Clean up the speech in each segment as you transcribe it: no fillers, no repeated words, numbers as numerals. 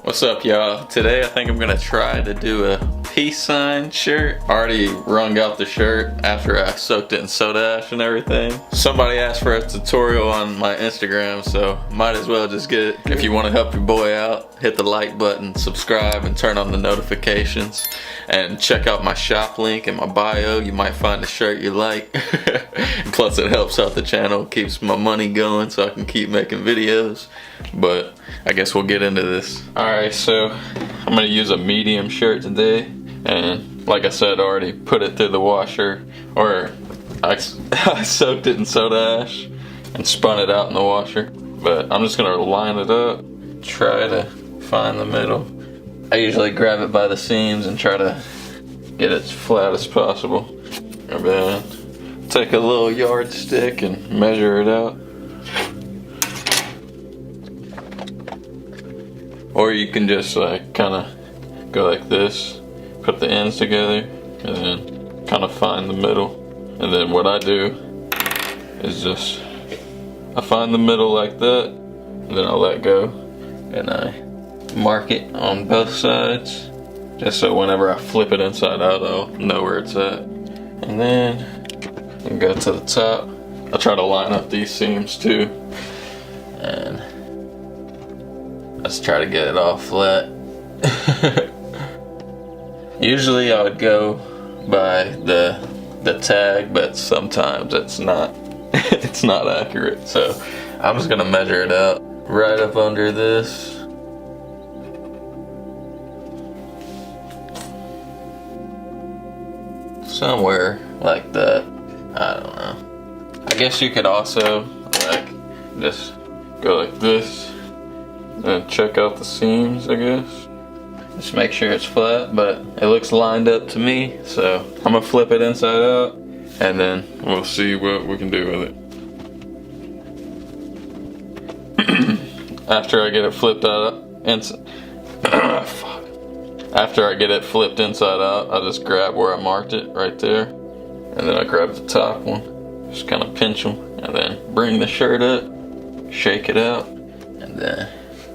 What's up, y'all? Today I think I'm gonna try to do a peace sign shirt. I already wrung out the shirt after I soaked it in soda ash and everything. Somebody asked for a tutorial on my Instagram, so might as well just get it. If you want to help your boy out, hit the like button, subscribe, and turn on the notifications. And check out my shop link in my bio. You might find a shirt you like. Plus it helps out the channel, keeps my money going so I can keep making videos. But I guess we'll get into this. Alright, so I'm gonna use a medium shirt today, and like I said, I already put it through the washer, or I soaked it in soda ash and spun it out in the washer. But I'm just gonna line it up, try to find the middle. I usually grab it by the seams and try to get it as flat as possible. And then take a little yardstick and measure it out. Or you can just like kind of go like this, put the ends together, and then kind of find the middle. And then what I do is just, I find the middle like that, and then I let go, and I mark it on both sides, just so whenever I flip it inside out, I'll know where it's at. And then I go to the top. I try to line up these seams too, and let's try to get it all flat. Usually I would go by the tag, but sometimes it's not it's not accurate. So I'm just gonna measure it out right up under this. Somewhere like that. I don't know. I guess you could also like just go like this and check out the seams, I guess. Just make sure it's flat, but it looks lined up to me, so I'm gonna flip it inside out, and then we'll see what we can do with it. After I get it flipped out, after I get it flipped inside out, I just grab where I marked it right there, and then I grab the top one, just kind of pinch them, and then bring the shirt up, shake it out, and then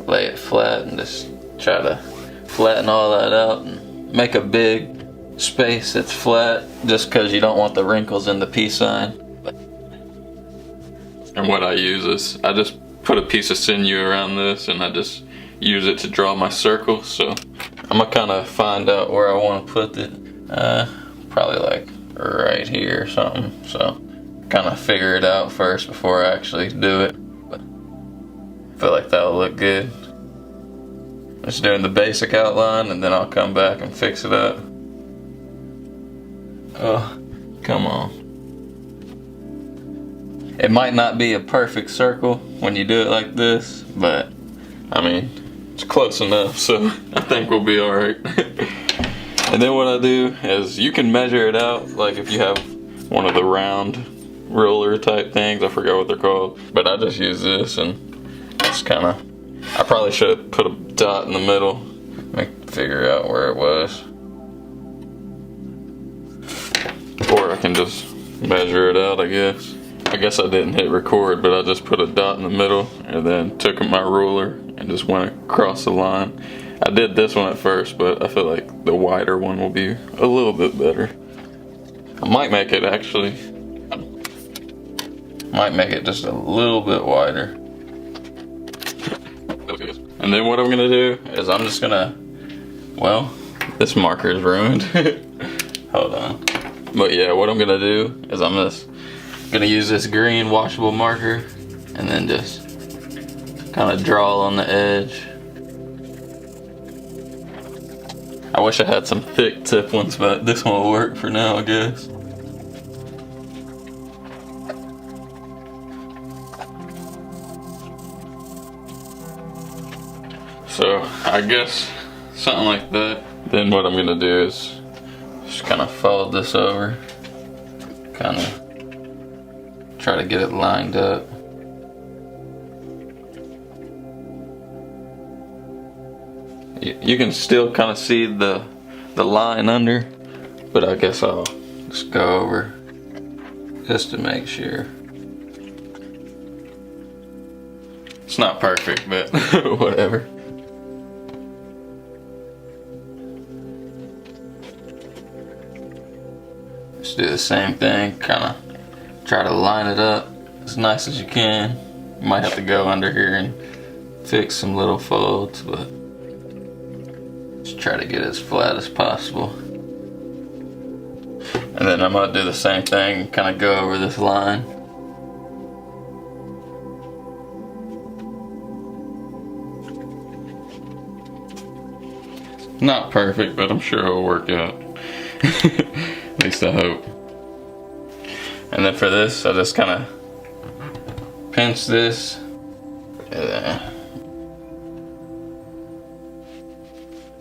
lay it flat and just try to flatten all that out and make a big space that's flat, just because you don't want the wrinkles in the peace sign. And what I use is, I just put a piece of sinew around this and I just use it to draw my circle. So I'm gonna kind of find out where I want to put it, probably like right here or something. So kind of figure it out first before I actually do it. I feel like that'll look good. Just doing the basic outline, and then I'll come back and fix it up. Oh, come on. It might not be a perfect circle when you do it like this, but I mean, it's close enough, so I think we'll be alright. And then what I do is, you can measure it out, like if you have one of the round roller type things, I forgot what they're called, but I just use this and just kind of, I probably should have put a dot in the middle, figure out where it was. Or I can just measure it out, I guess. I guess I didn't hit record, but I just put a dot in the middle and then took my ruler and just went across the line. I did this one at first, but I feel like the wider one will be a little bit better. I might make it actually, might make it just a little bit wider. And then what I'm gonna do is I'm just gonna, well, this marker is ruined. Hold on. But yeah, what I'm gonna do is I'm just gonna use this green washable marker and then just kind of draw on the edge. I wish I had some thick tip ones, but this one will work for now, I guess. So I guess something like that. Then what I'm gonna do is just kind of fold this over, kind of try to get it lined up. You can still kind of see the line under, but I guess I'll just go over just to make sure. It's not perfect, but whatever. Just do the same thing, kind of try to line it up as nice as you can. You might have to go under here and fix some little folds, but just try to get it as flat as possible. And then I'm gonna do the same thing, kind of go over this line. Not perfect, but I'm sure it'll work out. At least I hope. And then for this, I just kind of pinch this.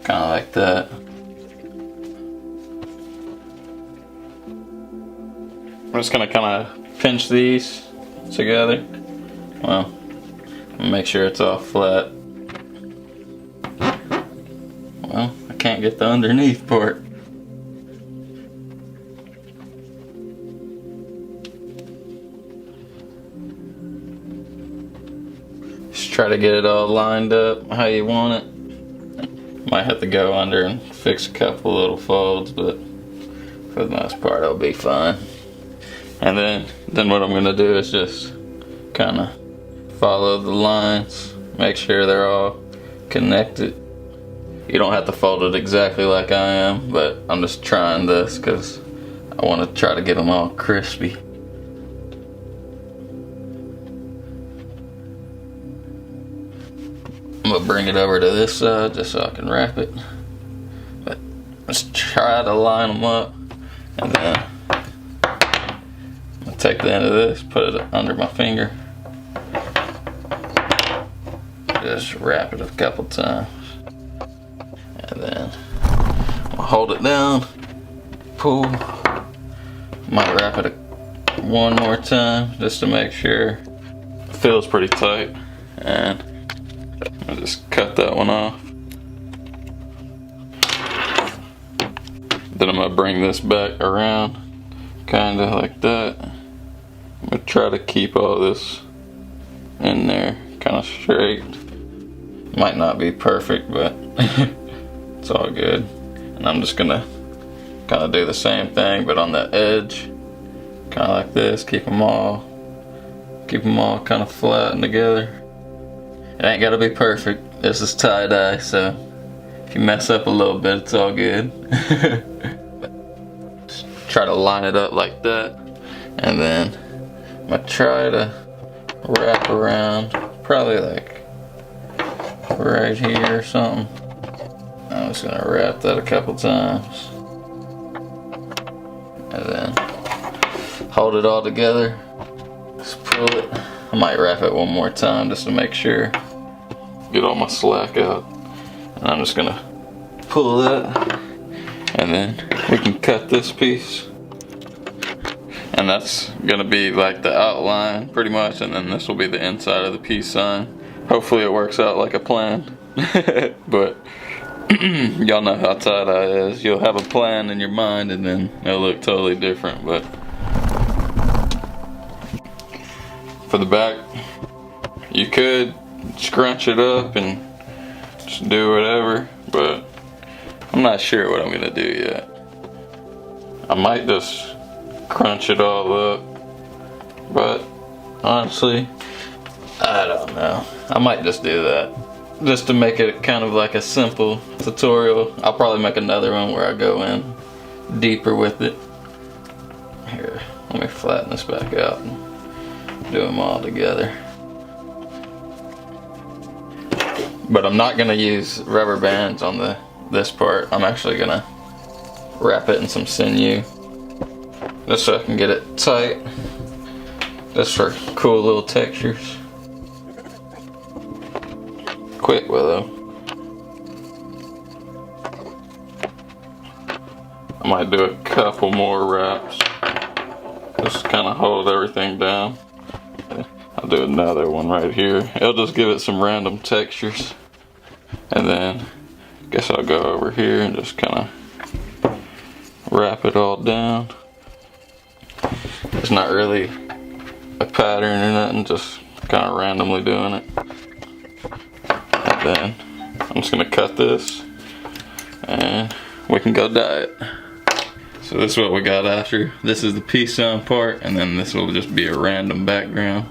Kind of like that. I'm just gonna kind of pinch these together. Well, make sure it's all flat. Well, I can't get the underneath part. Just try to get it all lined up how you want it. Might have to go under and fix a couple little folds, but for the most part it'll be fine. And then what I'm gonna do is just kind of follow the lines, make sure they're all connected. You don't have to fold it exactly like I am, but I'm just trying this because I want to try to get them all crispy. I'm gonna bring it over to this side just so I can wrap it. But let's try to line them up, and then I'm gonna take the end of this, put it under my finger, just wrap it a couple times, and then I'll hold it down, pull, might wrap it one more time just to make sure. It feels pretty tight, and I'll just cut that one off. Then I'm gonna bring this back around, kinda like that. I'm gonna try to keep all this in there, kinda straight. Might not be perfect, but it's all good. And I'm just gonna kinda do the same thing, but on the edge, kinda like this. Keep them all kinda flat and together. It ain't gotta be perfect. This is tie-dye, so if you mess up a little bit, it's all good. Just try to line it up like that, and then I'm gonna try to wrap around, probably like right here or something. I'm just gonna wrap that a couple times, and then hold it all together. Just pull it. I might wrap it one more time just to make sure. Get all my slack out. And I'm just gonna pull that, and then we can cut this piece. And that's gonna be like the outline pretty much, and then this will be the inside of the peace sign. Hopefully it works out like I planned. But y'all know how tie-dye is. You'll have a plan in your mind and then it'll look totally different. But for the back, you could scrunch it up and just do whatever, but I'm not sure what I'm gonna do yet. I might just crunch it all up, but honestly, I don't know. I might just do that just to make it kind of like a simple tutorial. I'll probably make another one where I go in deeper with it. Here, let me flatten this back out and do them all together. But I'm not gonna use rubber bands on this part. I'm actually gonna wrap it in some sinew, just so I can get it tight, just for cool little textures. Quick though. I might do a couple more wraps, just kind of hold everything down. I'll do another one right here. It'll just give it some random textures. And then I guess I'll go over here and just kind of wrap it all down. It's not really a pattern or nothing, just kind of randomly doing it. And then I'm just gonna cut this and we can go dye it. So this is what we got after. This is the peace sign part, and then this will just be a random background.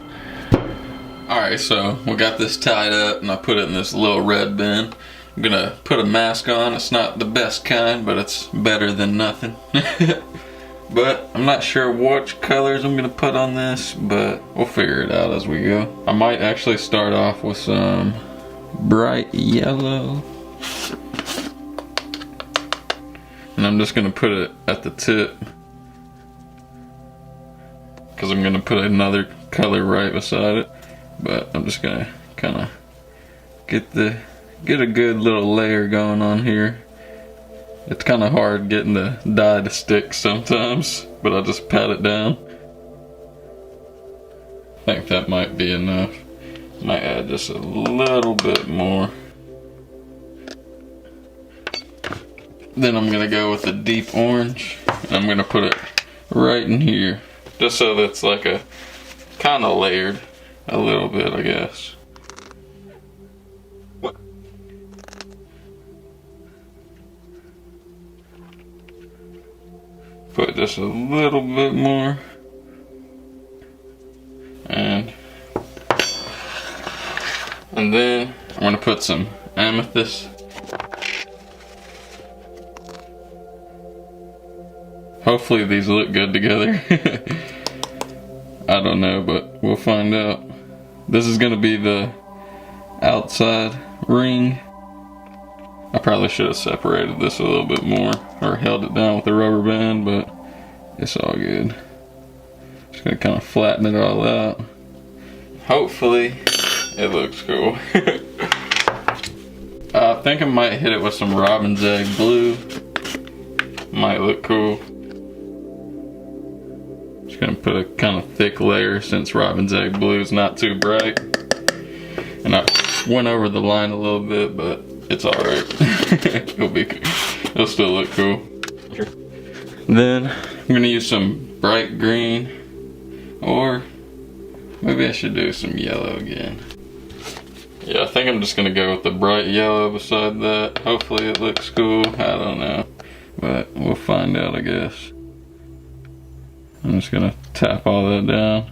Alright, so we got this tied up, and I put it in this little red bin. I'm gonna put a mask on. It's not the best kind, but it's better than nothing. But I'm not sure which colors I'm gonna put on this, but we'll figure it out as we go. I might actually start off with some bright yellow. And I'm just gonna put it at the tip, because I'm gonna put another color right beside it. But I'm just gonna kinda get a good little layer going on here. It's kinda hard getting the dye to stick sometimes, but I'll just pat it down. I think that might be enough. Might add just a little bit more. Then I'm gonna go with the deep orange, and I'm gonna put it right in here, just so that's like a kinda layered a little bit, I guess. Put just a little bit more, and then I'm gonna put some amethyst. Hopefully these look good together. I don't know, but we'll find out. This is gonna be the outside ring. I probably should have separated this a little bit more, or held it down with a rubber band, but it's all good. Just gonna kind of flatten it all out. Hopefully it looks cool. I think I might hit it with some robin's egg blue. Might look cool. Just gonna put a kind of thick layer, since robin's egg blue is not too bright. And I went over the line a little bit, but it's alright. It'll still look cool. Then I'm gonna use some bright green, or maybe I should do some yellow again. Yeah, I think I'm just gonna go with the bright yellow beside that. Hopefully it looks cool. I don't know, but we'll find out, I guess. I'm just gonna tap all that down.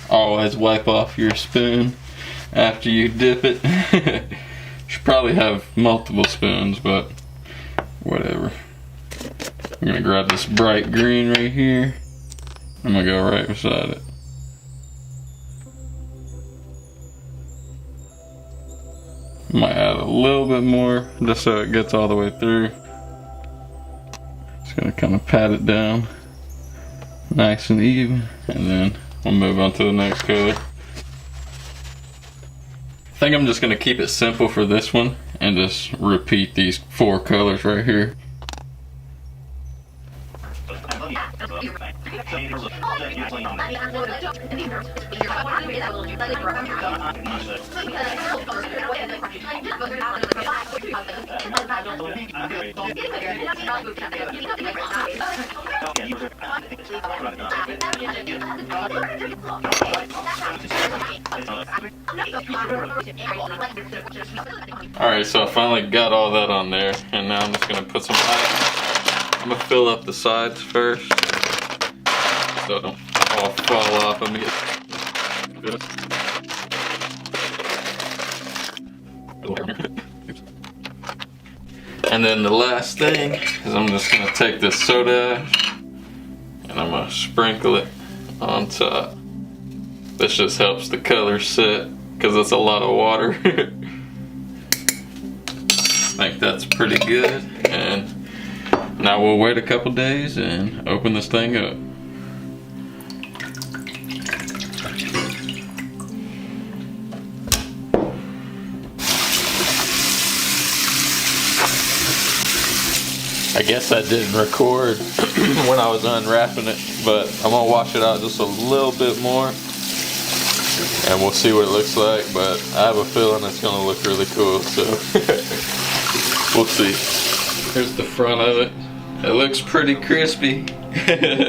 Always wipe off your spoon after you dip it. Should probably have multiple spoons, but whatever. I'm gonna grab this bright green right here. I'm gonna go right beside it. Might add a little bit more, just so it gets all the way through. Just gonna kind of pat it down nice and even, and then we'll move on to the next color. I think I'm just gonna keep it simple for this one and just repeat these 4 colors right here. Alright, so I finally got all that on there, and now I'm just gonna put some ice. I'm gonna fill up the sides first, so it don't all fall off of me. And then the last thing is I'm just gonna take this soda ash and I'm gonna sprinkle it on top. This just helps the color set, because it's a lot of water. I think that's pretty good. And now we'll wait a couple days and open this thing up. I guess I didn't record when I was unwrapping it, but I'm gonna wash it out just a little bit more and we'll see what it looks like, but I have a feeling it's gonna look really cool, so we'll see. Here's the front of it. It looks pretty crispy.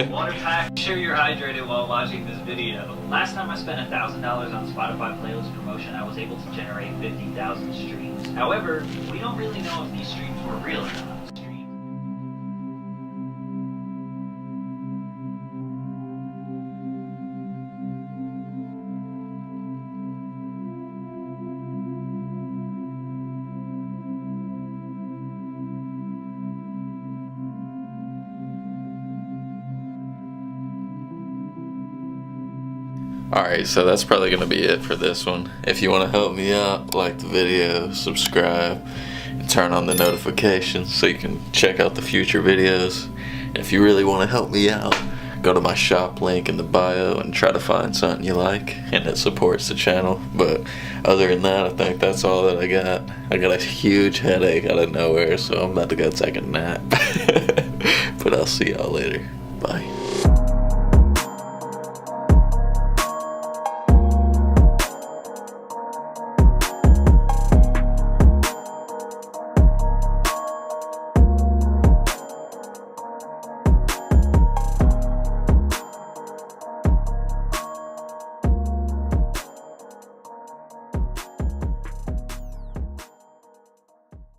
Water pack. Sure you're hydrated while watching this video. Last time I spent $1,000 on Spotify playlist promotion, I was able to generate 50,000 streams. However, we don't really know if these streams were real or not. Alright, so that's probably going to be it for this one. If you want to help me out, like the video, subscribe, and turn on the notifications so you can check out the future videos. And if you really want to help me out, go to my shop link in the bio and try to find something you like, and it supports the channel. But other than that, I think that's all that I got. I got a huge headache out of nowhere, so I'm about to go take a nap. But I'll see y'all later. Bye.